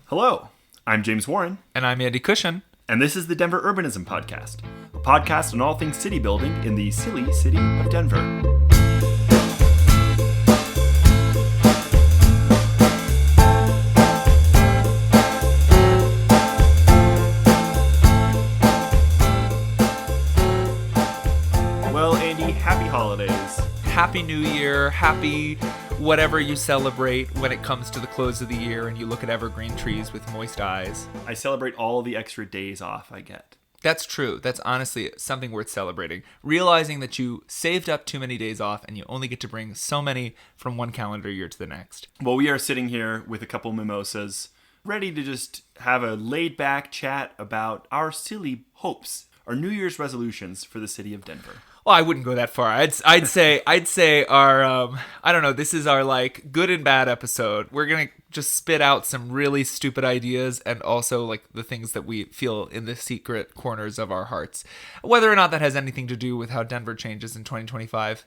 Hello, I'm James Warren. And I'm Andy Cushion. And this is the Denver Urbanism Podcast, a podcast on all things city building in the silly city of Denver. Well, Andy, happy holidays. Happy New Year. Happy whatever you celebrate when it comes to the close of the year and you look at evergreen trees with moist eyes. I celebrate all the extra days off I get. That's true. That's honestly something worth celebrating. Realizing that you saved up too many days off and you only get to bring so many from one calendar year to the next. Well, we are sitting here with a couple mimosas, ready to just have a laid-back chat about our silly hopes, our New Year's resolutions for the city of Denver. Well, I wouldn't go that far. I'd say our I don't know, this is our like good and bad episode. We're going to just spit out some really stupid ideas and also like the things that we feel in the secret corners of our hearts. Whether or not that has anything to do with how Denver changes in 2025,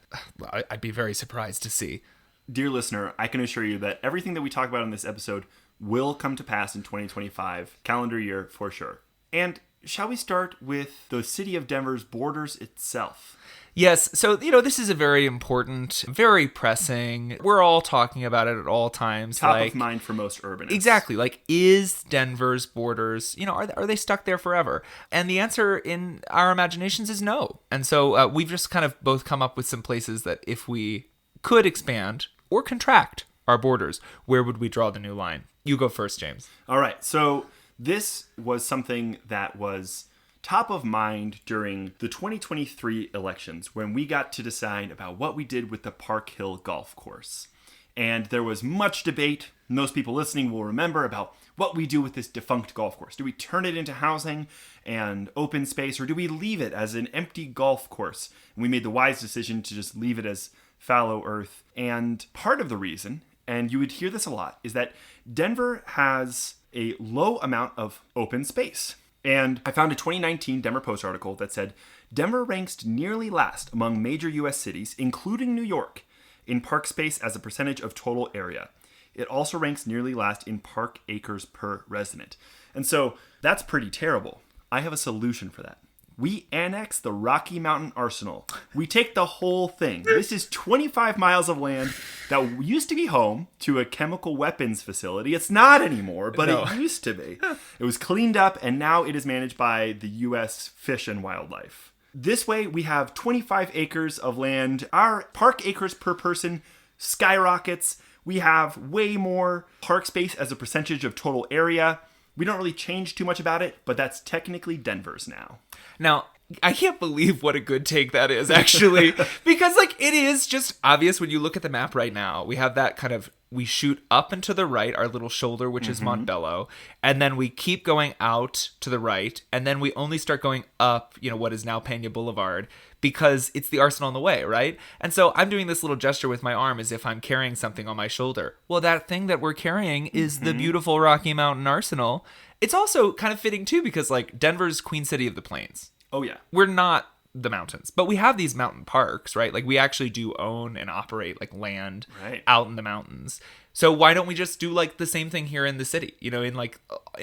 I'd be very surprised to see. Dear listener, I can assure you that everything that we talk about in this episode will come to pass in 2025, calendar year for sure. And shall we start with the city of Denver's borders itself? Yes, so, this is a very important, very pressing, we're all talking about it at all times. Top of mind for most urbanists. Exactly, is Denver's borders, are they stuck there forever? And the answer in our imaginations is no. And so we've just kind of both come up with some places that if we could expand or contract our borders, where would we draw the new line? You go first, James. All right, so this was something that was top of mind during the 2023 elections when we got to decide about what we did with the Park Hill golf course. And there was much debate, most people listening will remember, about what we do with this defunct golf course. Do we turn it into housing and open space, or do we leave it as an empty golf course? And we made the wise decision to just leave it as fallow earth. And part of the reason, and you would hear this a lot, is that Denver has a low amount of open space. And I found a 2019 Denver Post article that said, Denver ranks nearly last among major U.S. cities, including New York, in park space as a percentage of total area. It also ranks nearly last in park acres per resident. And so that's pretty terrible. I have a solution for that. We annex the Rocky Mountain Arsenal. We take the whole thing. This is 25 miles of land that used to be home to a chemical weapons facility. It's not anymore, but It used to be. It was cleaned up, and now it is managed by the U.S. Fish and Wildlife. This way, we have 25 acres of land. Our park acres per person skyrockets. We have way more park space as a percentage of total area. We don't really change too much about it, but that's technically Denver's now. Now, I can't believe what a good take that is, actually, because it is just obvious when you look at the map right now. We have that we shoot up and to the right, our little shoulder, which is Montbello, and then we keep going out to the right, and then we only start going up, what is now Pena Boulevard, because it's the Arsenal in the way, right? And so I'm doing this little gesture with my arm as if I'm carrying something on my shoulder. Well, that thing that we're carrying is the beautiful Rocky Mountain Arsenal. It's also kind of fitting, too, because, Denver's Queen City of the Plains. Oh, yeah. We're not the mountains, but we have these mountain parks, right? We actually do own and operate, land out in the mountains. So why don't we just do, the same thing here in the city,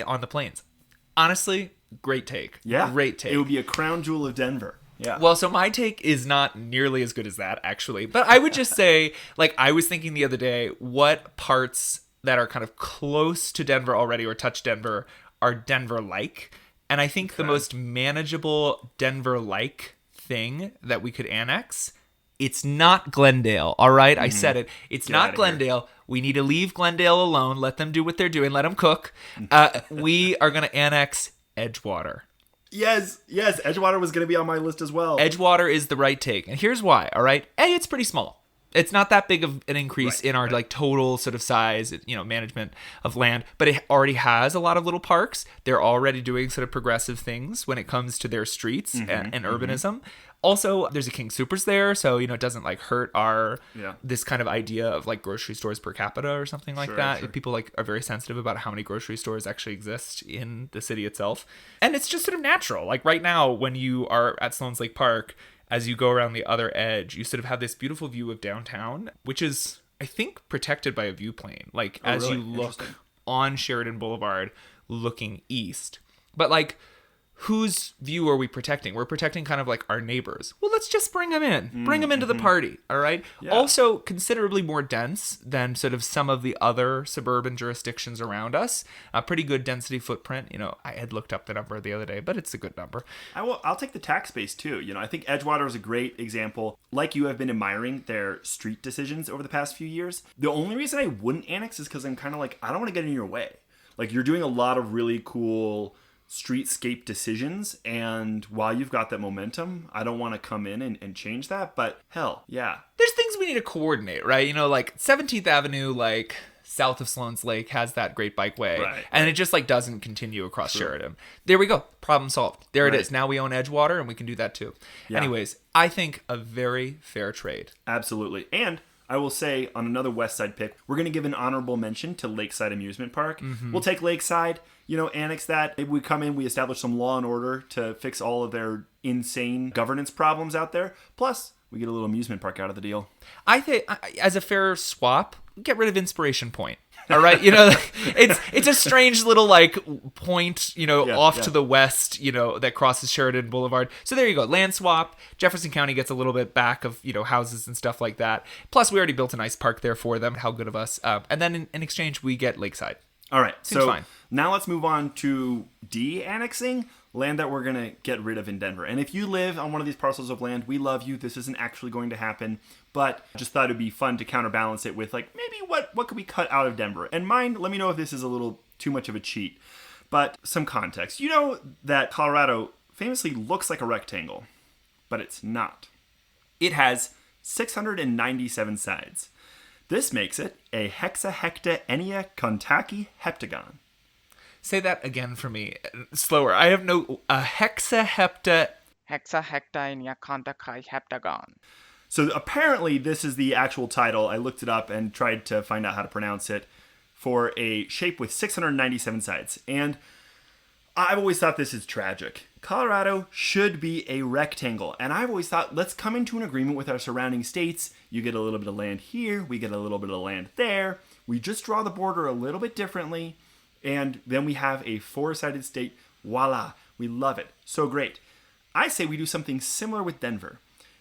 on the plains? Honestly, great take. Yeah. Great take. It would be a crown jewel of Denver. Yeah. Well, so my take is not nearly as good as that, actually. But I would just say, I was thinking the other day, what parts that are kind of close to Denver already or touch Denver are Denver-like. And I think the most manageable Denver-like thing that we could annex, it's not Glendale, all right? I said it. It's not Glendale. We need to leave Glendale alone. Let them do what they're doing. Let them cook. We are going to annex Edgewater. Yes. Edgewater was going to be on my list as well. Edgewater is the right take. And here's why, all right? A, it's pretty small. It's not that big of an increase in our total sort of size, management of land, but it already has a lot of little parks. They're already doing sort of progressive things when it comes to their streets and urbanism. Also, there's a King Soopers there, so it doesn't hurt our this kind of idea of grocery stores per capita or something like that. Sure. People are very sensitive about how many grocery stores actually exist in the city itself, and it's just sort of natural. Right now, when you are at Sloan's Lake Park, as you go around the other edge, you sort of have this beautiful view of downtown, which is, I think, protected by a view plane. You look on Sheridan Boulevard looking east. But like, whose view are we protecting? We're protecting kind of like our neighbors. Well, let's just bring them in. Bring them into the party, all right? Yeah. Also, considerably more dense than sort of some of the other suburban jurisdictions around us. A pretty good density footprint. You know, I had looked up the number the other day, but it's a good number. I'll take the tax base too. You know, I think Edgewater is a great example. Like you, have been admiring their street decisions over the past few years. The only reason I wouldn't annex is because I'm kind of like, I don't want to get in your way. Like, you're doing a lot of really cool streetscape decisions, and while you've got that momentum, I don't want to come in and change that, but hell, yeah. There's things we need to coordinate, right? You know, like 17th Avenue, like south of Sloan's Lake, has that great bikeway, and it just like doesn't continue across Sheridan. There we go. Problem solved. There it is. Now we own Edgewater, and we can do that too. Yeah. Anyways, I think a very fair trade. Absolutely. And I will say, on another West Side pick, we're going to give an honorable mention to Lakeside Amusement Park. We'll take Lakeside, you know, annex that. Maybe we come in, we establish some law and order to fix all of their insane governance problems out there. Plus, we get a little amusement park out of the deal. I think, as a fair swap, get rid of Inspiration Point. All right, you know, it's a strange little like point, you know, off to the west, you know, that crosses Sheridan Boulevard. So there you go, land swap. Jefferson County gets a little bit back of, you know, houses and stuff like that. Plus, we already built a nice park there for them. How good of us! And then in exchange, we get Lakeside. All right, Seems so fine. Now let's move on to de-annexing land that we're going to get rid of in Denver. And if you live on one of these parcels of land, we love you. This isn't actually going to happen, but just thought it'd be fun to counterbalance it with like, maybe what could we cut out of Denver? And mine, let me know if this is a little too much of a cheat, but some context. You know that Colorado famously looks like a rectangle, but it's not. It has 697 sides. This makes it a hexahecta kontaki heptagon. Say that again for me. Slower. I have no... A hexahepta... Hexahecta kontaki heptagon. So apparently this is the actual title. I looked it up and tried to find out how to pronounce it for a shape with 697 sides. And I've always thought this is tragic. Colorado should be a rectangle. And I've always thought, let's come into an agreement with our surrounding states. You get a little bit of land here. We get a little bit of land there. We just draw the border a little bit differently. And then we have a four-sided state. Voila. We love it. So great. I say we do something similar with Denver.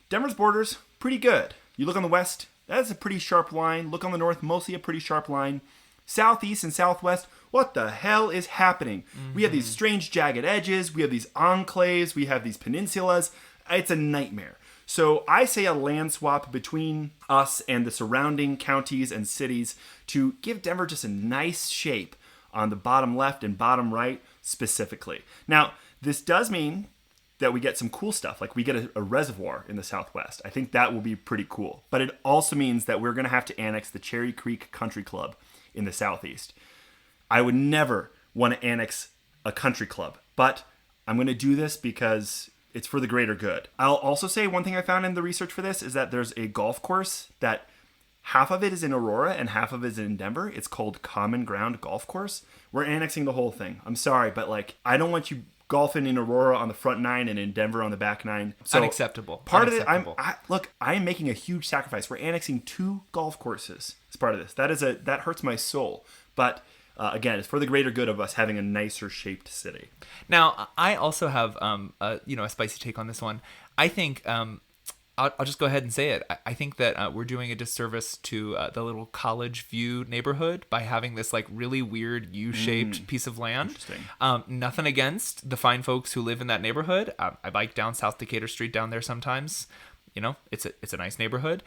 Denver's border's pretty good. You look on the west, that's a pretty sharp line. Look on the north, mostly a pretty sharp line. Southeast and southwest, what the hell is happening? We have these strange jagged edges. We have these enclaves. We have these peninsulas. It's a nightmare. So I say a land swap between us and the surrounding counties and cities to give Denver just a nice shape on the bottom left and bottom right specifically. Now, this does mean that we get some cool stuff, like we get a reservoir in the southwest. I think that will be pretty cool. But it also means that we're going to have to annex the Cherry Creek Country Club in the southeast. I would never want to annex a country club, but I'm going to do this because it's for the greater good. I'll also say one thing I found in the research for this is that there's a golf course that half of it is in Aurora and half of it is in Denver. It's called Common Ground Golf Course. We're annexing the whole thing. I'm sorry, but like, I don't want you golfing in Aurora on the front nine and in Denver on the back nine. So unacceptable. Part of it, I am making a huge sacrifice. We're annexing 2 golf courses as part of this. That hurts my soul. But again, it's for the greater good of us having a nicer shaped city. Now, I also have a spicy take on this one. I think I'll just go ahead and say it. I think that we're doing a disservice to the little College View neighborhood by having this like really weird U-shaped piece of land. Interesting. Nothing against the fine folks who live in that neighborhood. I bike down South Decatur Street down there sometimes. You know, it's a nice neighborhood.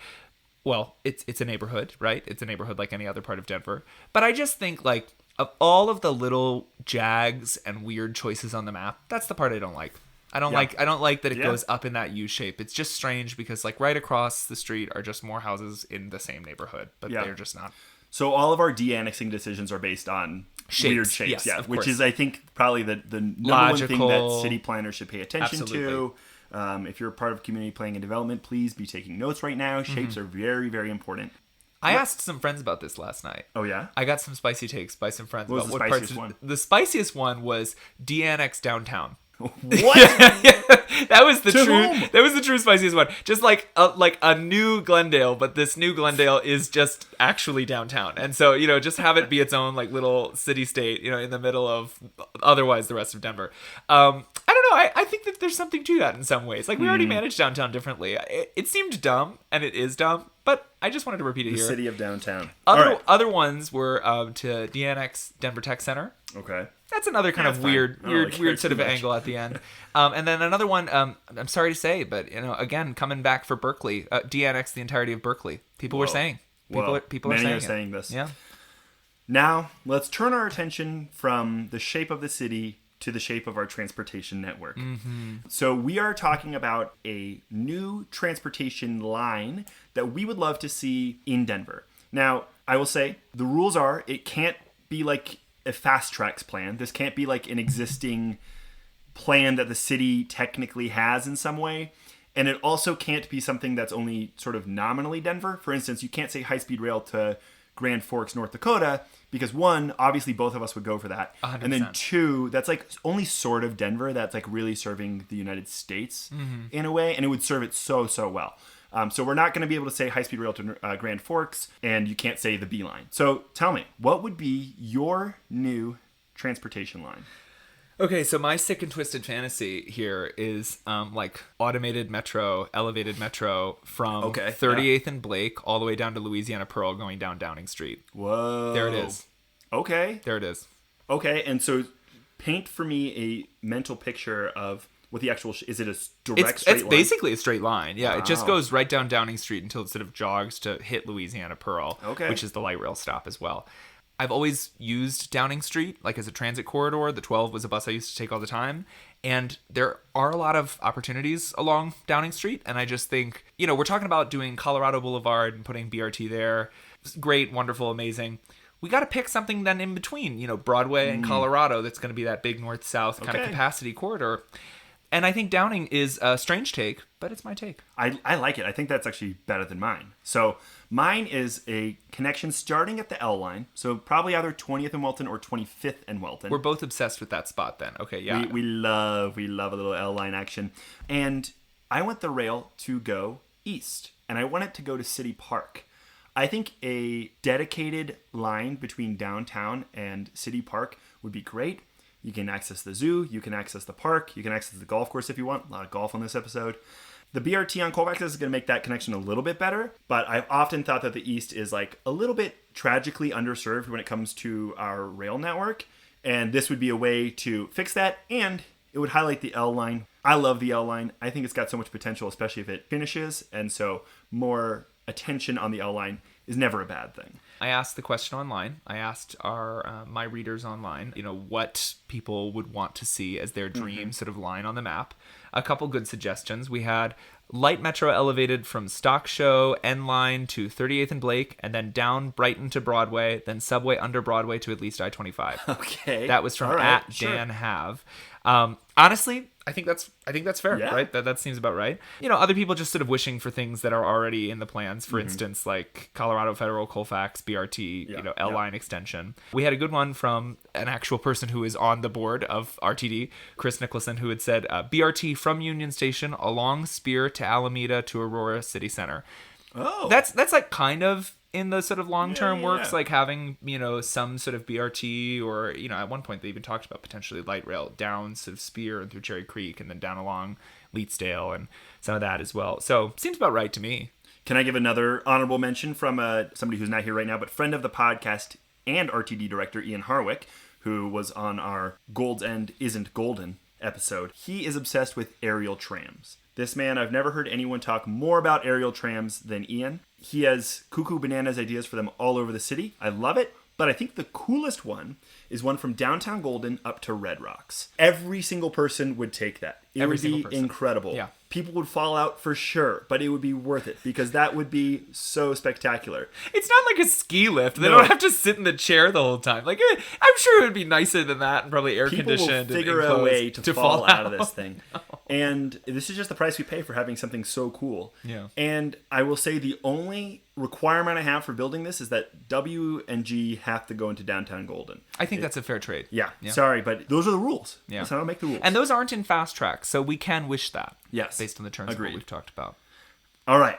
Well, it's a neighborhood, right? It's a neighborhood like any other part of Denver. But I just think like of all of the little jags and weird choices on the map, that's the part I don't like. I don't like that it goes up in that U shape. It's just strange because like right across the street are just more houses in the same neighborhood, but they're just not. So all of our de-annexing decisions are based on weird shapes, which is I think probably the number logical one thing that city planners should pay attention to. If you're a part of community planning and development, please be taking notes right now. Shapes are very, very important. I asked some friends about this last night. Oh, yeah? I got some spicy takes by some friends What about was the spiciest one? The spiciest one was de-annex downtown. What? That was the To true. whom? That was the true spiciest one. Just like a new Glendale, but this new Glendale is just actually downtown, and so just have it be its own like little city state, in the middle of otherwise the rest of Denver. I don't know. I think that there's something to that in some ways. Like we already managed downtown differently. It seemed dumb, and it is dumb, but I just wanted to repeat it The here. city of downtown. Other ones were to de-annex Denver Tech Center. Okay. That's another kind That's of fine. weird I don't like weird it sort too of much. angle at the end. And then another one, I'm sorry to say, but again, coming back for Berkeley, de-annex the entirety of Berkeley. People were saying. People Many are saying this. Yeah. Now, let's turn our attention from the shape of the city to the shape of our transportation network. Mm-hmm. So we are talking about a new transportation line that we would love to see in Denver. Now, I will say, the rules are it can't be like a fast tracks plan. This can't be like an existing plan that the city technically has in some way. And it also can't be something that's only sort of nominally Denver. For instance, you can't say high-speed rail to Grand Forks, North Dakota, because one, obviously both of us would go for that. 100%. And then two, that's like only sort of Denver that's like really serving the United States in a way. And it would serve it so well. So we're not going to be able to say high-speed rail to Grand Forks, and you can't say the B line. So tell me, what would be your new transportation line? Okay, so my sick and twisted fantasy here is like automated metro, elevated metro from 38th and Blake all the way down to Louisiana Pearl going down Downing Street. Whoa. There it is. Okay. There it is. Okay, and so paint for me a mental picture of what the actual... is it a direct straight It's line? basically a straight line. Yeah, Wow. It just goes right down Downing Street until it sort of jogs to hit Louisiana Pearl, Okay. which is the light rail stop as well. I've always used Downing Street like as a transit corridor. The 12 was a bus I used to take all the time. And there are a lot of opportunities along Downing Street. And I just think, we're talking about doing Colorado Boulevard and putting BRT there. It's great, wonderful, amazing. We got to pick something then in between, Broadway and Colorado that's going to be that big north-south kind of capacity corridor. And I think Downing is a strange take, but it's my take. I like it. I think that's actually better than mine. So mine is a connection starting at the L line. So probably either 20th and Welton or 25th and Welton. We're both obsessed with that spot then. Okay, yeah. We love a little L line action. And I want the rail to go east. And I want it to go to City Park. I think a dedicated line between downtown and City Park would be great. You can access the zoo, you can access the park, you can access the golf course if you want. A lot of golf on this episode. The BRT on Colfax is going to make that connection a little bit better, but I've often thought that the East is like a little bit tragically underserved when it comes to our rail network, and this would be a way to fix that, and it would highlight the L line. I love the L line. I think it's got so much potential, especially if it finishes, and so more attention on the L line is never a bad thing. I asked the question online. I asked my readers online, what people would want to see as their dream sort of line on the map. A couple good suggestions. We had light metro elevated from Stock Show, N line to 38th and Blake, and then down Brighton to Broadway, then subway under Broadway to at least I-25. Okay. That was from All right, Dan Have. Honestly, I think that's fair, Yeah. right? That seems about right. Other people just sort of wishing for things that are already in the plans. For instance, like Colorado Federal, Colfax, BRT, L line extension. We had a good one from an actual person who is on the board of RTD, Chris Nicholson, who had said BRT from Union Station along Spear to Alameda to Aurora City Center. Oh. That's like kind of in the sort of long-term Yeah. works, like having, some sort of BRT or, at one point they even talked about potentially light rail down sort of Spear and through Cherry Creek and then down along Leetsdale and some of that as well. So seems about right to me. Can I give another honorable mention from somebody who's not here right now, but friend of the podcast and RTD director Ian Harwick, who was on our Gold's End Isn't Golden episode. He is obsessed with aerial trams. This man, I've never heard anyone talk more about aerial trams than Ian. He has cuckoo bananas ideas for them all over the city. I love it. But I think the coolest one is one from downtown Golden up to Red Rocks. Every single person would take that. It Every would single be person. incredible. Yeah. People would fall out for sure, but it would be worth it because that would be so spectacular. It's not like a ski lift. They No. don't have to sit in the chair the whole time. Like, I'm sure it would be nicer than that and probably air People conditioned. will figure a way to fall out of this thing. And this is just the price we pay for having something so cool. Yeah. And I will say the only requirement I have for building this is that W and G have to go into downtown Golden. I think that's a fair trade. Yeah, sorry, but those are the rules. Yeah. That's how I make the rules. And those aren't in fast track, so we can wish that. Yes. Based on the terms of what we've talked about. All right.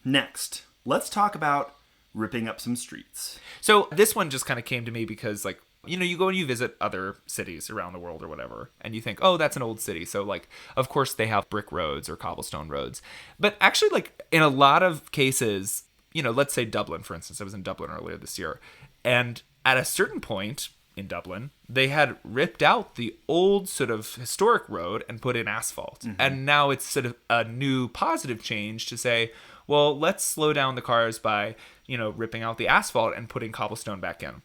Next, let's talk about ripping up some streets. So this one just kind of came to me because, like, you know, you go and you visit other cities around the world or whatever, and you think, oh, that's an old city. So, like, of course they have brick roads or cobblestone roads. But actually, like, in a lot of cases, you know, let's say Dublin, for instance. I was in Dublin earlier this year. And at a certain point in Dublin, they had ripped out the old sort of historic road and put in asphalt. Mm-hmm. And now it's sort of a new positive change to say, well, let's slow down the cars by, you know, ripping out the asphalt and putting cobblestone back in.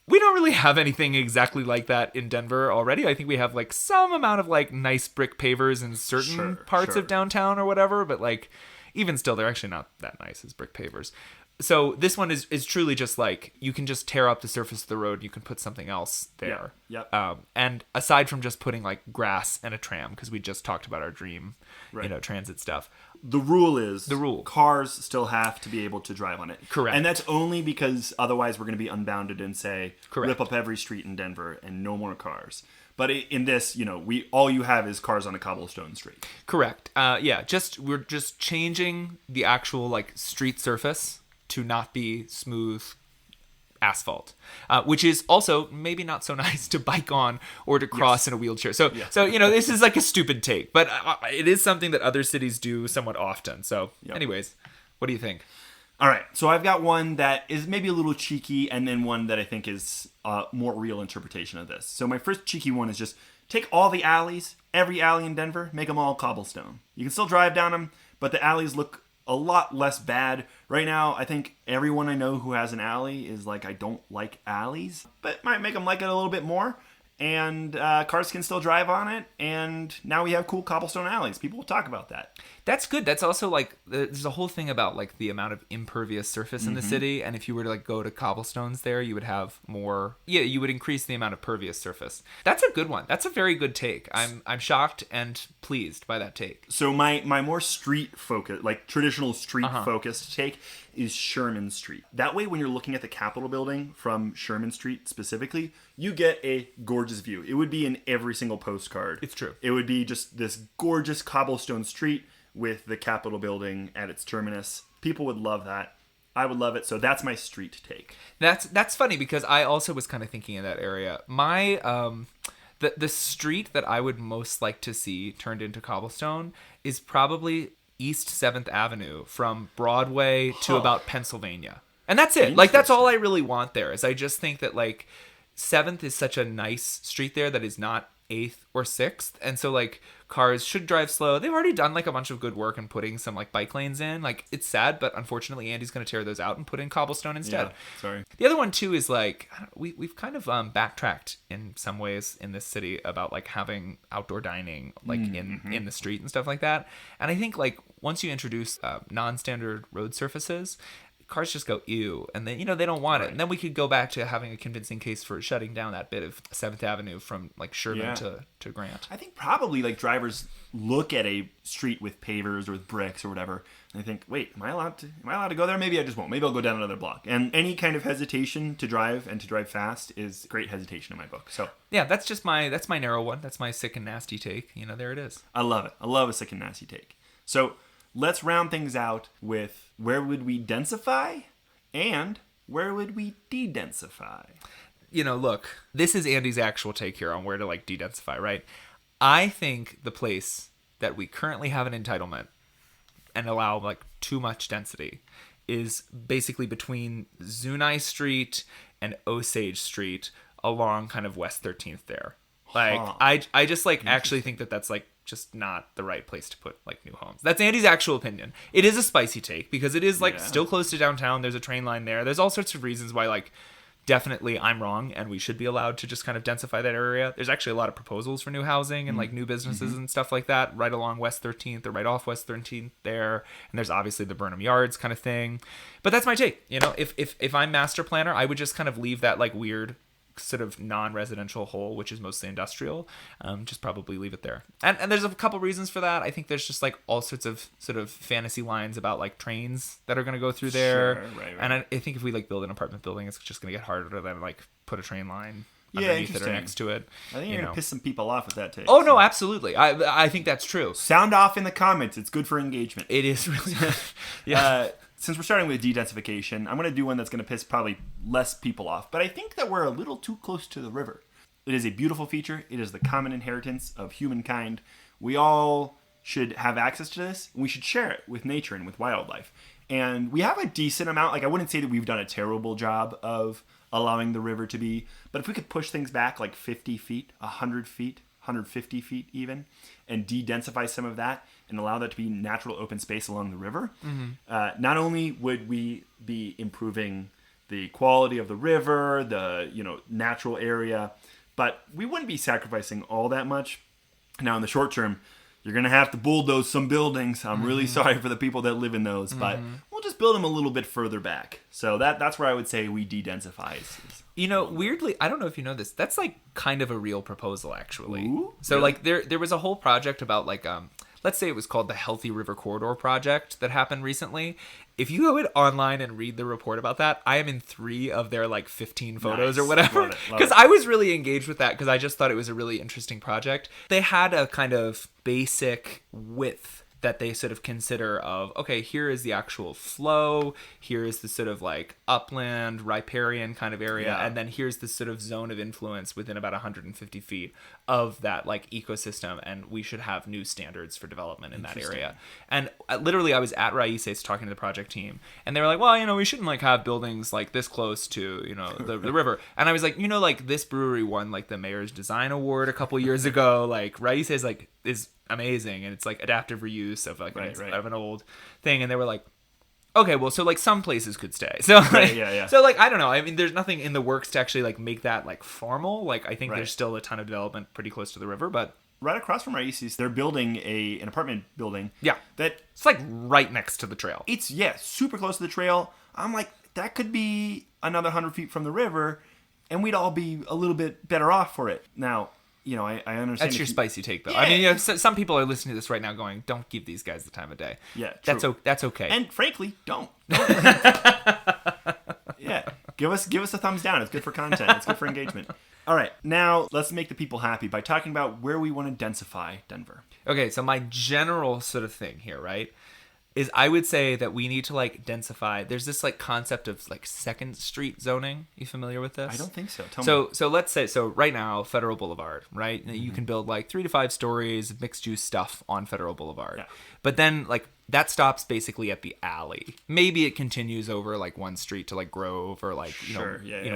We don't really have anything exactly like that in Denver already. I think we have like some amount of like nice brick pavers in certain parts of downtown or whatever, but like even still, they're actually not that nice as brick pavers. So this one is truly just like, you can just tear up the surface of the road. You can put something else there. Yeah. And aside from just putting like grass and a tram, because we just talked about our dream, you know, transit stuff. The rule is rule. Cars still have to be able to drive on it. Correct. And that's only because otherwise we're going to be unbounded and say, correct, rip up every street in Denver and no more cars. But in this, you know, all you have is cars on a cobblestone street. Correct. Yeah, we're just changing the actual like street surface to not be smooth asphalt, which is also maybe not so nice to bike on or to cross in a wheelchair. So you know, this is like a stupid take, but it is something that other cities do somewhat often. So anyways, what do you think? All right, so I've got one that is maybe a little cheeky, and then one that I think is a more real interpretation of this. So my first cheeky one is just take all the alleys, every alley in Denver, make them all cobblestone. You can still drive down them, but the alleys look a lot less bad. Right now, I think everyone I know who has an alley is like, I don't like alleys, but might make them like it a little bit more. And cars can still drive on it. And now we have cool cobblestone alleys. People will talk about that. That's good. That's also like, there's a whole thing about like the amount of impervious surface in the city. And if you were to like go to cobblestones there, you would have more, you would increase the amount of pervious surface. That's a good one. That's a very good take. I'm shocked and pleased by that take. So my more street focus, like traditional street focused take is Sherman Street. That way, when you're looking at the Capitol building from Sherman Street specifically, you get a gorgeous view. It would be in every single postcard. It's true. It would be just this gorgeous cobblestone street with the Capitol building at its terminus. People would love that. I would love it. So that's my street take. That's funny because I also was kind of thinking in that area. My the street that I would most like to see turned into cobblestone is probably East 7th Avenue from Broadway to about Pennsylvania. And that's it. Like, that's all I really want there, is I just think that, like, 7th is such a nice street there that is not 8th or 6th. And so, like, cars should drive slow. They've already done, like, a bunch of good work in putting some, like, bike lanes in. Like, it's sad, but unfortunately, Andy's going to tear those out and put in cobblestone instead. Yeah, sorry. The other one, too, is, like, we've kind of backtracked in some ways in this city about, like, having outdoor dining, like, in the street and stuff like that. And I think, like, once you introduce non-standard road surfaces, cars just go, ew, and then, you know, they don't want it. And then we could go back to having a convincing case for shutting down that bit of 7th Avenue from, like, Sherman to Grant. I think probably, like, drivers look at a street with pavers or with bricks or whatever, and they think, wait, am I allowed to go there? Maybe I just won't. Maybe I'll go down another block. And any kind of hesitation to drive and to drive fast is great hesitation in my book. So yeah, that's my narrow one. That's my sick and nasty take. You know, there it is. I love it. I love a sick and nasty take. So let's round things out with where would we densify and where would we de-densify? You know, look, this is Andy's actual take here on where to, like, de-densify, right? I think the place that we currently have an entitlement and allow, like, too much density is basically between Zunai Street and Osage Street along kind of West 13th there. Like, I just, like, actually think that that's, like, just not the right place to put, like, new homes. That's Andy's actual opinion. It is a spicy take because it is, like, still close to downtown. There's a train line there. There's all sorts of reasons why, like, definitely I'm wrong and we should be allowed to just kind of densify that area. There's actually a lot of proposals for new housing and, like, new businesses and stuff like that right along West 13th or right off West 13th there. And there's obviously the Burnham Yards kind of thing. But that's my take. You know, if I'm master planner, I would just kind of leave that, like, weird sort of non-residential whole, which is mostly industrial. Just probably leave it there. And there's a couple reasons for that. I think there's just like all sorts of sort of fantasy lines about like trains that are going to go through there. Sure, right. And I think if we like build an apartment building, it's just going to get harder to then like put a train line Yeah, underneath it or interesting. next to it. I think you're going to piss some people off with that take. Oh, no, absolutely. I think that's true. Sound off in the comments. It's good for engagement. It is really... Since we're starting with de-densification, I'm going to do one that's going to piss probably less people off. But I think that we're a little too close to the river. It is a beautiful feature. It is the common inheritance of humankind. We all should have access to this. And we should share it with nature and with wildlife. And we have a decent amount. Like, I wouldn't say that we've done a terrible job of allowing the river to be. But if we could push things back like 50 feet, 100 feet, 150 feet even, and de-densify some of that and allow that to be natural open space along the river, not only would we be improving the quality of the river, the natural area, but we wouldn't be sacrificing all that much. Now, in the short term, you're going to have to bulldoze some buildings. I'm really sorry for the people that live in those, but we'll just build them a little bit further back. So that's where I would say we de-densify. Weirdly, I don't know if you know this, that's like kind of a real proposal, actually. Ooh, so really? like there was a whole project about like let's say it was called the Healthy River Corridor Project that happened recently. If you go online and read the report about that, I am in 3 of their like 15 photos Nice. or whatever. Love it. Because I was really engaged with that because I just thought it was a really interesting project. They had a kind of basic width that they sort of consider of, okay, here is the actual flow, here is the sort of like upland, riparian kind of area, and then here's the sort of zone of influence within about 150 feet of that like ecosystem, and we should have new standards for development in that area. And literally I was at Raices talking to the project team, and they were like, well, we shouldn't like have buildings like this close to, the river. And I was like, like this brewery won like the Mayor's Design Award a couple years ago, like Raices like is amazing, and it's like adaptive reuse of like of an old thing. And they were like, okay, well, so like some places could stay, so like, so like I don't know, I mean there's nothing in the works to actually like make that like formal. Like I think there's still a ton of development pretty close to the river, but right across from Raices, they're building an apartment building that it's like right next to the trail. It's super close to the trail. I'm like, that could be another 100 feet from the river, and we'd all be a little bit better off for it. Now, I understand. That's your spicy take, though. Yeah. I mean, some people are listening to this right now going, don't give these guys the time of day. Yeah, true. That's okay. And frankly, don't. Yeah, give us a thumbs down. It's good for content. It's good for engagement. All right, now let's make the people happy by talking about where we want to densify Denver. Okay, so my general sort of thing here, right, is I would say that we need to like densify. There's this like concept of like Second Street zoning. You familiar with this? I don't think so. Tell me. So let's say, right now, Federal Boulevard, right? You can build like 3 to 5 stories of mixed use stuff on Federal Boulevard. Yeah. But then like that stops basically at the alley. Maybe it continues over like one street to like Grove, or like,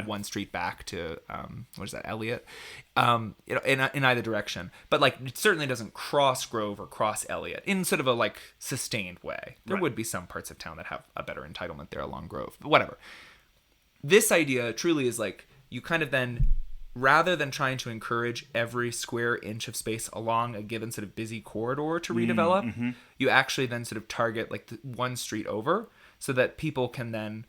one street back to, what is that, Elliott? In either direction. But like it certainly doesn't cross Grove or cross Elliott in sort of a like sustained way. There would be some parts of town that have a better entitlement there along Grove, but whatever. This idea truly is like, you kind of then, rather than trying to encourage every square inch of space along a given sort of busy corridor to redevelop, you actually then sort of target like the one street over, so that people can then,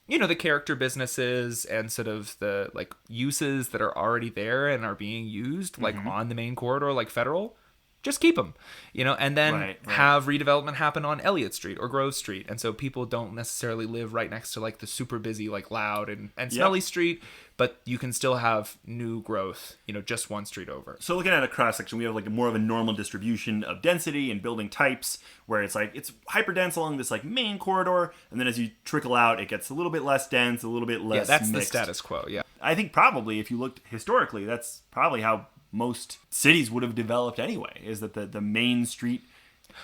the character businesses and sort of the like uses that are already there and are being used like on the main corridor, like Federal, just keep them, and then have redevelopment happen on Elliott Street or Grove Street. And so people don't necessarily live right next to like the super busy, like loud and smelly street, but you can still have new growth, just one street over. So looking at a cross section, we have like more of a normal distribution of density and building types, where it's like, it's hyper dense along this like main corridor. And then as you trickle out, it gets a little bit less dense, a little bit less that's mixed. the status quo. Yeah. I think probably if you looked historically, that's probably how most cities would have developed anyway, is that the main street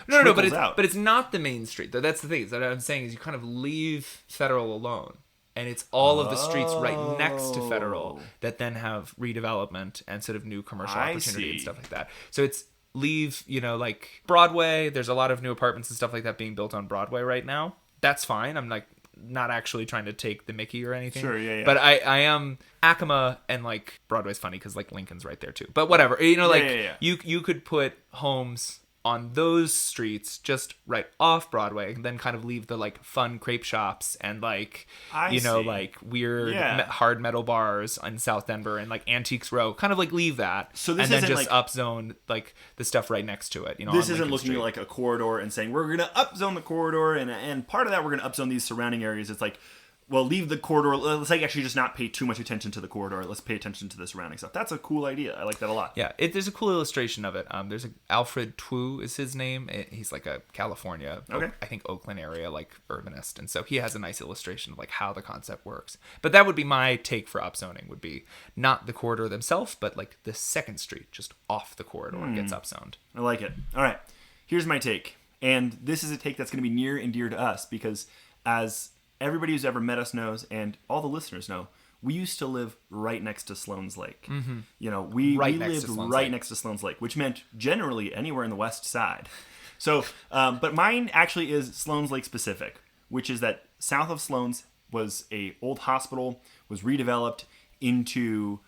no, but it's not the main street. That's the thing. What I'm saying is you kind of leave Federal alone, and it's all of the streets right next to Federal that then have redevelopment and sort of new commercial opportunity and stuff like that. So it's leave, like Broadway. There's a lot of new apartments and stuff like that being built on Broadway right now. That's fine. I'm like not actually trying to take the Mickey or anything. Sure, yeah. But I am Acoma, and like Broadway's funny because like Lincoln's right there too. But whatever, you could put homes on those streets, just right off Broadway, and then kind of leave the like fun crepe shops and like I see. like weird Yeah. hard metal bars in South Denver and like Antiques Row, kind of like leave that. So this and then isn't, just like- upzone like the stuff right next to it. This on isn't Lincoln looking Street. like a corridor and saying we're going to upzone the corridor, and part of that we're going to upzone these surrounding areas. It's like, well, leave the corridor. Let's like actually just not pay too much attention to the corridor. Let's pay attention to the surrounding stuff. That's a cool idea. I like that a lot. Yeah, there's a cool illustration of it. There's Alfred Twu is his name. He's like a California, Okay. I think Oakland area, like urbanist, and so he has a nice illustration of like how the concept works. But that would be my take for upzoning. Would be not the corridor themselves, but like the second street just off the corridor gets upzoned. I like it. All right, here's my take, and this is a take that's going to be near and dear to us because as everybody who's ever met us knows, and all the listeners know, we used to live right next to Sloan's Lake. Mm-hmm. You know, we Right next lived to Sloan's right Lake. next to Sloan's Lake, which meant generally anywhere in the west side. So, but mine actually is Sloan's Lake specific, which is that south of Sloan's was a old hospital, was redeveloped into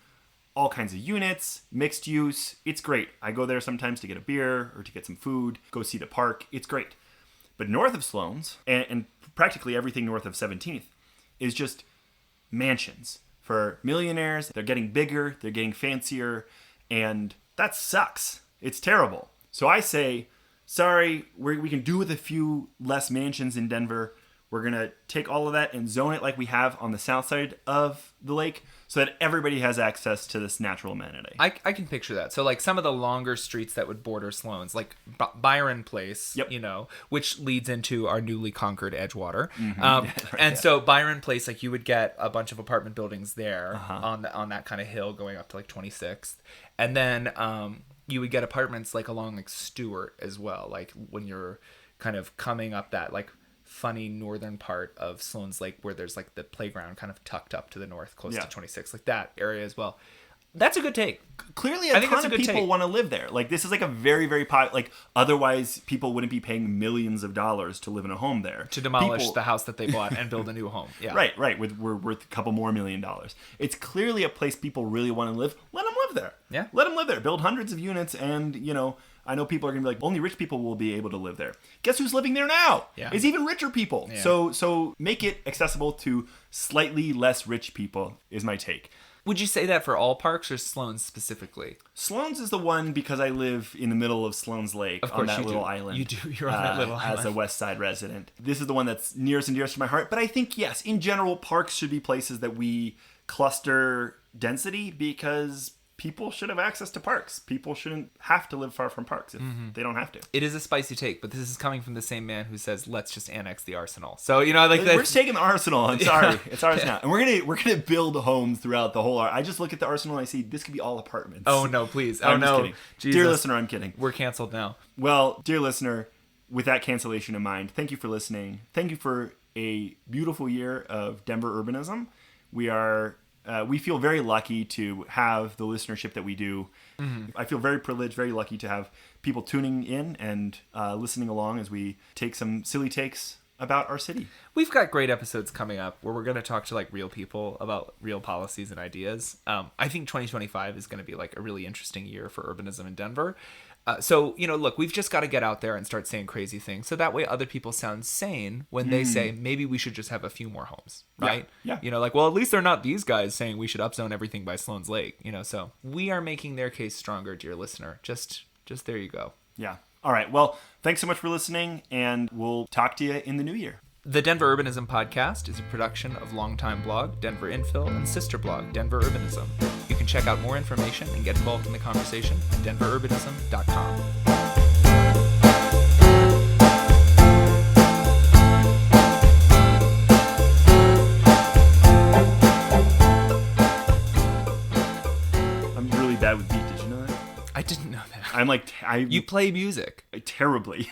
all kinds of units, mixed use. It's great. I go there sometimes to get a beer or to get some food, go see the park. It's great. But north of Sloan's, and practically everything north of 17th, is just mansions for millionaires. They're getting bigger, they're getting fancier, and that sucks. It's terrible. So I say, sorry, we can do with a few less mansions in Denver. We're going to take all of that and zone it like we have on the south side of the lake so that everybody has access to this natural amenity. I can picture that. So like some of the longer streets that would border Sloan's, like Byron Place, Yep. you know, which leads into our newly conquered Edgewater. Right, and yeah. so Byron Place, like you would get a bunch of apartment buildings there Uh-huh. on that kind of hill going up to like 26th. And then you would get apartments like along like Stewart as well. Like when you're kind of coming up that like funny northern part of Sloan's Lake where there's like the playground kind of tucked up to the north close Yeah. to 26, like that area as well. That's a good take. Clearly, I a think ton that's a of good people take. want to live there. Like, this is like a very, very like, otherwise people wouldn't be paying millions of dollars to live in a home there. To demolish People- the house that they bought and build a new home. Yeah. Right. We're worth a couple more $1 million. It's clearly a place people really want to live. Let them live there. Yeah. Let them live there. Build hundreds of units, and, you know, I know people are going to be like, only rich people will be able to live there. Guess who's living there now? Yeah. It's even richer people. Yeah. So make it accessible to slightly less rich people is my take. Would you say that for all parks or Sloan's specifically? Sloan's is the one because I live in the middle of Sloan's Lake Of on course that you little do. island. You do. You're on that little As a island. West Side resident. This is the one that's nearest and dearest to my heart. But I think, yes, in general, parks should be places that we cluster density because people should have access to parks. People shouldn't have to live far from parks if they don't have to. It is a spicy take, but this is coming from the same man who says, let's just annex the arsenal. So, you know, like We're that. just taking the arsenal. I'm sorry. It's ours now. And we're gonna build homes throughout the whole I just look at the arsenal and I see this could be all apartments. Oh, no, please. Oh, I'm just no. kidding. Jesus. Dear listener, I'm kidding. We're canceled now. Well, dear listener, with that cancellation in mind, thank you for listening. Thank you for a beautiful year of Denver urbanism. We feel very lucky to have the listenership that we do. Mm-hmm. I feel very privileged, very lucky to have people tuning in and listening along as we take some silly takes about our city. We've got great episodes coming up where we're going to talk to like real people about real policies and ideas. I think 2025 is going to be like a really interesting year for urbanism in Denver. So, you know, look, we've just got to get out there and start saying crazy things. So that way other people sound sane when they say, maybe we should just have a few more homes, right? Yeah. You know, like, well, at least they're not these guys saying we should upzone everything by Sloan's Lake, you know, so we are making their case stronger, dear listener. Just there you go. Yeah. All right. Well, thanks so much for listening, and we'll talk to you in the new year. The Denver Urbanism Podcast is a production of longtime blog Denver Infill and sister blog Denver Urbanism. You can check out more information and get involved in the conversation at denverurbanism.com. I'm really bad with beat. Did you know that? I didn't know that. I'm like, You play music. terribly.